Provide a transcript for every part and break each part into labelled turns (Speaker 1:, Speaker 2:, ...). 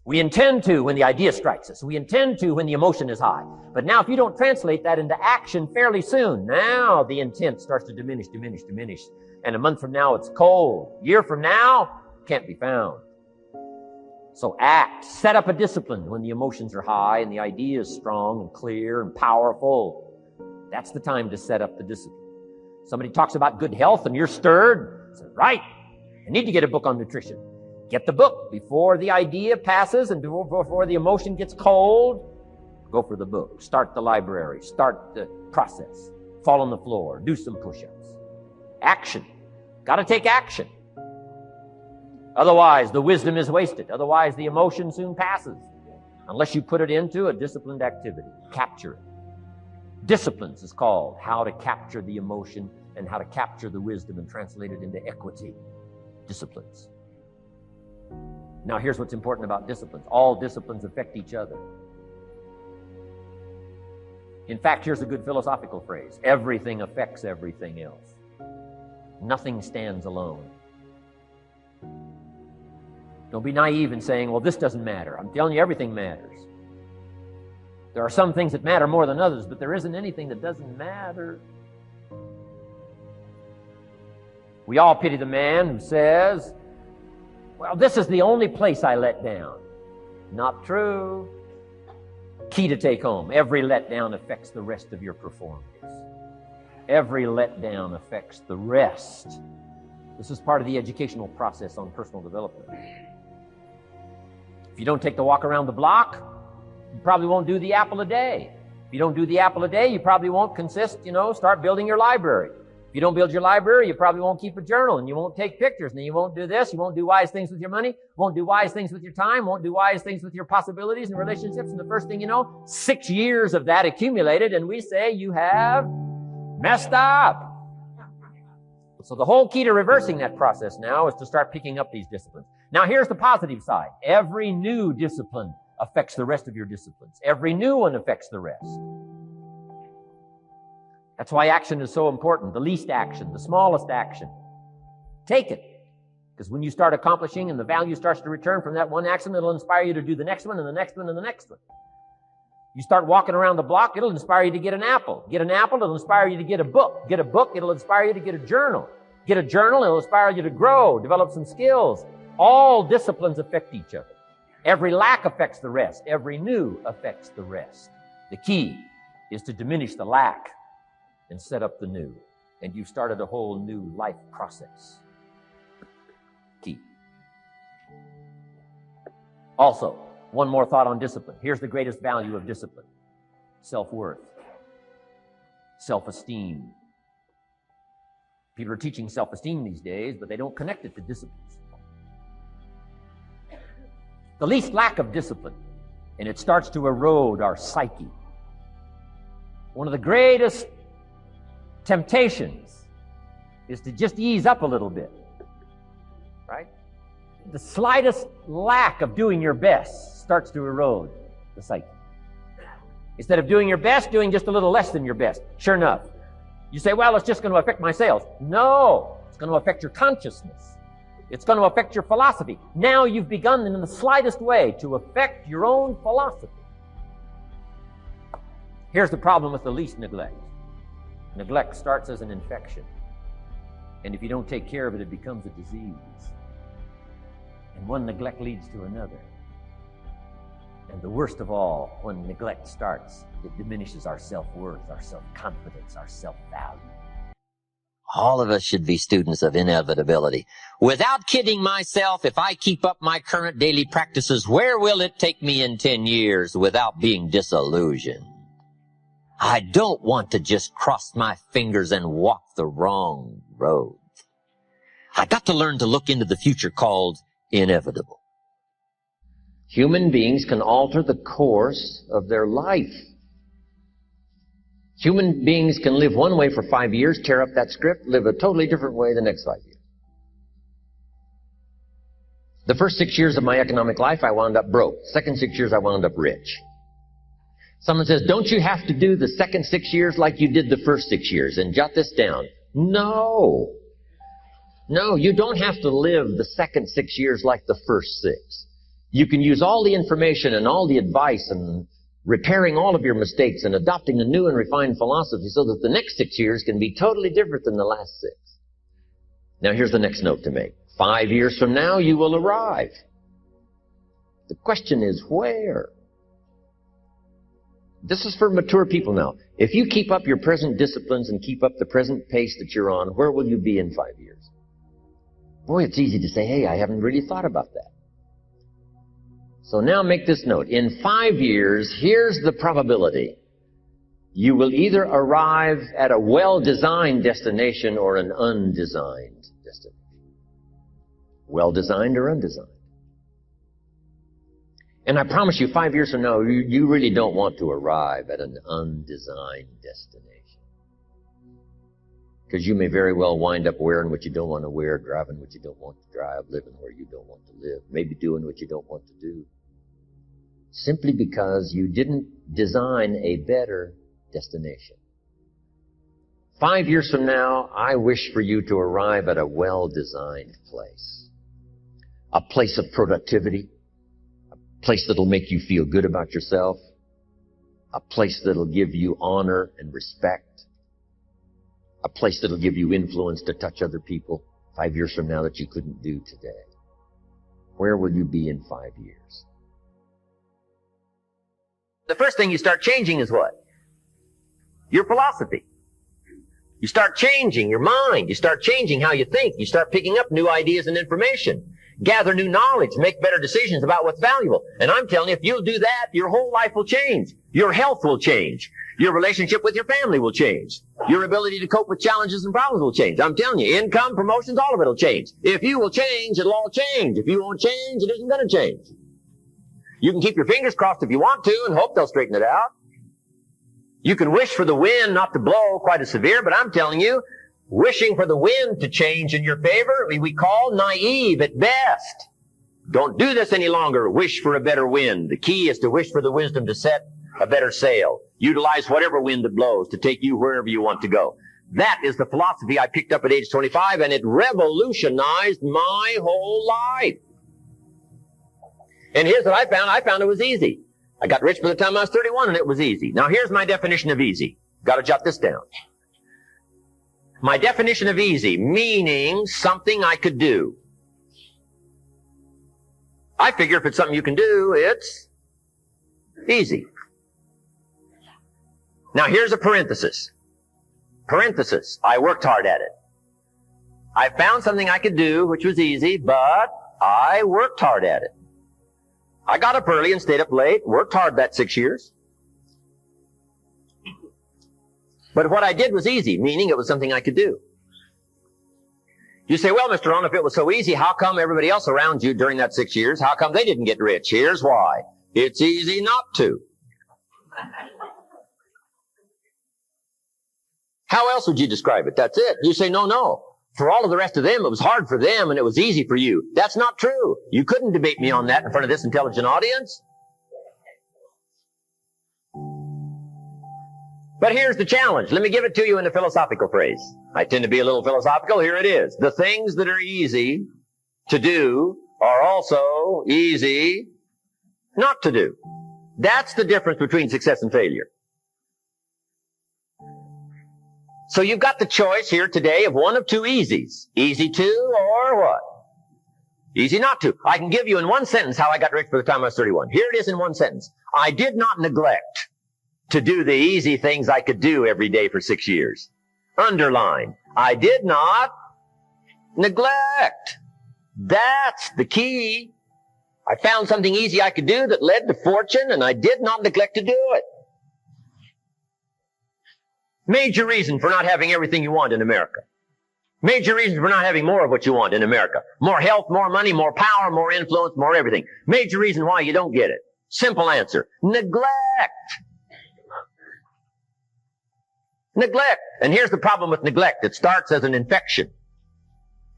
Speaker 1: We intend to when the idea strikes us. We intend to when the emotion is high. But now if you don't translate that into action fairly soon, now the intent starts to diminish. And a month from now, it's cold. A year from now, can't be found. So act. Set up a discipline when the emotions are high and the idea is strong and clear and powerful. That's the time to set up the discipline. Somebody talks about good health and you're stirred. Say, right, I need to get a book on nutrition. Get the book before the idea passes and before the emotion gets cold. Go for the book. Start the library. Start the process. Fall on the floor. Do some push-ups. Action. Got to take action. Otherwise, the wisdom is wasted. Otherwise, the emotion soon passes. Unless you put it into a disciplined activity. Capture it. Disciplines is called how to capture the emotion and how to capture the wisdom and translate it into equity. Disciplines. Now, here's what's important about disciplines. All disciplines affect each other. In fact, here's a good philosophical phrase. Everything affects everything else. Nothing stands alone. Don't be naive in saying, well, this doesn't matter. I'm telling you, everything matters. There are some things that matter more than others, but there isn't anything that doesn't matter. We all pity the man who says, well, this is the only place I let down. Not true. Key to take home. Every letdown affects the rest of your performance. Every letdown affects the rest. This is part of the educational process on personal development. If you don't take the walk around the block, you probably won't do the apple a day. If you don't do the apple a day, you probably won't start building your library. If you don't build your library, you probably won't keep a journal, and you won't take pictures, and you won't do this, you won't do wise things with your money, won't do wise things with your time, won't do wise things with your possibilities and relationships, and the first thing you know, 6 years of that accumulated, and we say you have messed up. So the whole key to reversing that process now is to start picking up these disciplines. Now here's the positive side. Every new discipline affects the rest of your disciplines. Every new one affects the rest. That's why action is so important. The least action, the smallest action. Take it. Because when you start accomplishing and the value starts to return from that one action, it'll inspire you to do the next one and the next one and the next one. You start walking around the block, it'll inspire you to get an apple. Get an apple, it'll inspire you to get a book. Get a book, it'll inspire you to get a journal. Get a journal, it'll inspire you to grow, develop some skills. All disciplines affect each other. Every lack affects the rest. Every new affects the rest. The key is to diminish the lack and set up the new. And you've started a whole new life process. Key. Also, one more thought on discipline. Here's the greatest value of discipline. Self-worth. Self-esteem. People are teaching self-esteem these days, but they don't connect it to disciplines. The least lack of discipline, and it starts to erode our psyche. One of the greatest temptations is to just ease up a little bit, right? The slightest lack of doing your best starts to erode the psyche. Instead of doing your best, doing just a little less than your best. Sure enough, you say, well, it's just going to affect my sales. No, it's going to affect your consciousness. It's going to affect your philosophy. Now you've begun in the slightest way to affect your own philosophy. Here's the problem with the least neglect. Neglect starts as an infection. And if you don't take care of it, it becomes a disease. And one neglect leads to another. And the worst of all, when neglect starts, it diminishes our self-worth, our self-confidence, our self-value.
Speaker 2: All of us should be students of inevitability. Without kidding myself, if I keep up my current daily practices, where will it take me in 10 years without being disillusioned? I don't want to just cross my fingers and walk the wrong road. I got to learn to look into the future called inevitable. Human beings can alter the course of their life. Human beings can live one way for 5 years, tear up that script, live a totally different way the next 5 years. The first 6 years of my economic life, I wound up broke. Second 6 years, I wound up rich. Someone says, don't you have to do the second 6 years like you did the first 6 years? And jot this down. No. No, you don't have to live the second 6 years like the first 6.
Speaker 1: You can use all the information and all the advice and repairing all of your mistakes and adopting a new and refined philosophy so that the next 6 years can be totally different than the last 6. Now here's the next note to make. 5 years from now, you will arrive. The question is where? This is for mature people now. If you keep up your present disciplines and keep up the present pace that you're on, where will you be in 5 years? Boy, it's easy to say, hey, I haven't really thought about that. So now make this note. In 5 years, here's the probability. You will either arrive at a well-designed destination or an undesigned destination. Well-designed or undesigned. And I promise you, 5 years from now, you really don't want to arrive at an undesigned destination. Because you may very well wind up wearing what you don't want to wear, driving what you don't want to drive, living where you don't want to live, maybe doing what you don't want to do. Simply because you didn't design a better destination. 5 years from now, I wish for you to arrive at a well-designed place. A place of productivity. A place that'll make you feel good about yourself. A place that'll give you honor and respect. A place that'll give you influence to touch other people 5 years from now that you couldn't do today. Where will you be in 5 years? The first thing you start changing is what? Your philosophy. You start changing your mind. You start changing how you think. You start picking up new ideas and information. Gather new knowledge. Make better decisions about what's valuable. And I'm telling you, if you'll do that, your whole life will change. Your health will change. Your relationship with your family will change. Your ability to cope with challenges and problems will change. I'm telling you, income, promotions, all of it will change. If you will change, it'll all change. If you won't change, it isn't going to change. You can keep your fingers crossed if you want to and hope they'll straighten it out. You can wish for the wind not to blow quite as severe, but I'm telling you, wishing for the wind to change in your favor, we call naive at best. Don't do this any longer. Wish for a better wind. The key is to wish for the wisdom to set a better sail. Utilize whatever wind that blows to take you wherever you want to go. That is the philosophy I picked up at age 25, and it revolutionized my whole life. And here's what I found. I found it was easy. I got rich by the time I was 31, and it was easy. Now, here's my definition of easy. Got to jot this down. My definition of easy, meaning something I could do. I figure if it's something you can do, it's easy. Now, here's a parenthesis. Parenthesis. I worked hard at it. I found something I could do, which was easy, but I worked hard at it. I got up early and stayed up late, worked hard that 6 years. But what I did was easy, meaning it was something I could do. You say, well, Mr. Rohn, if it was so easy, how come everybody else around you during that 6 years, how come they didn't get rich? Here's why. It's easy not to. How else would you describe it? That's it. You say, no. For all of the rest of them, it was hard for them and it was easy for you. That's not true. You couldn't debate me on that in front of this intelligent audience. But here's the challenge. Let me give it to you in a philosophical phrase. I tend to be a little philosophical. Here it is. The things that are easy to do are also easy not to do. That's the difference between success and failure. So you've got the choice here today of one of two easies. Easy to or what? Easy not to. I can give you in one sentence how I got rich by the time I was 31. Here it is in one sentence. I did not neglect to do the easy things I could do every day for 6 years. Underline. I did not neglect. That's the key. I found something easy I could do that led to fortune, and I did not neglect to do it. Major reason for not having everything you want in America. Major reason for not having more of what you want in America. More health, more money, more power, more influence, more everything. Major reason why you don't get it. Simple answer. Neglect. Neglect. And here's the problem with neglect. It starts as an infection.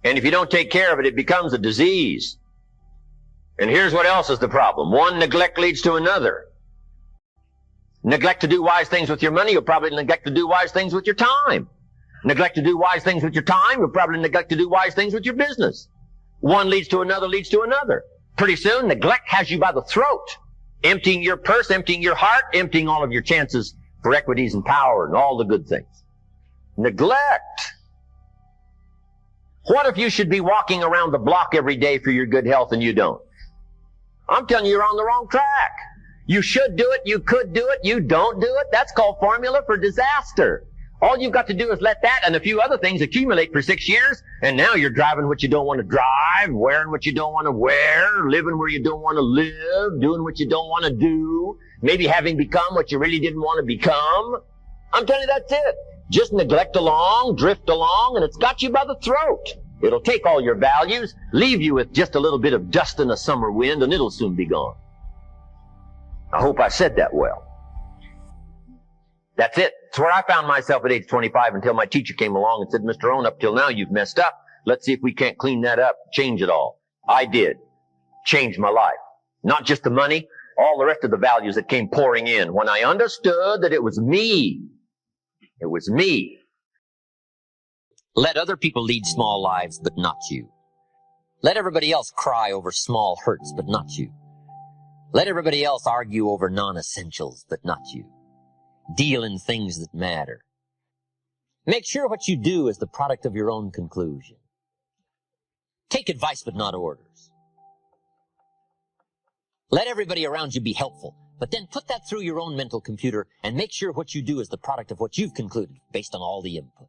Speaker 1: And if you don't take care of it, it becomes a disease. And here's what else is the problem. One neglect leads to another. Neglect to do wise things with your money, you'll probably neglect to do wise things with your time. Neglect to do wise things with your time, you'll probably neglect to do wise things with your business. One leads to another, leads to another. Pretty soon, neglect has you by the throat, emptying your purse, emptying your heart, emptying all of your chances for equities and power and all the good things. Neglect. What if you should be walking around the block every day for your good health and you don't? I'm telling you, you're on the wrong track. You should do it, you could do it, you don't do it. That's called formula for disaster. All you've got to do is let that and a few other things accumulate for 6 years, and now you're driving what you don't want to drive, wearing what you don't want to wear, living where you don't want to live, doing what you don't want to do, maybe having become what you really didn't want to become. I'm telling you, that's it. Just neglect along, drift along, and it's got you by the throat. It'll take all your values, leave you with just a little bit of dust in a summer wind, and it'll soon be gone. I hope I said that well. That's it. It's where I found myself at age 25 until my teacher came along and said, Mr. Rohn, up till now you've messed up. Let's see if we can't clean that up, change it all. I did. Changed my life. Not just the money, all the rest of the values that came pouring in when I understood that it was me. It was me.
Speaker 2: Let other people lead small lives, but not you. Let everybody else cry over small hurts, but not you. Let everybody else argue over non-essentials, but not you. Deal in things that matter. Make sure what you do is the product of your own conclusion. Take advice, but not orders. Let everybody around you be helpful, but then put that through your own mental computer and make sure what you do is the product of what you've concluded based on all the input.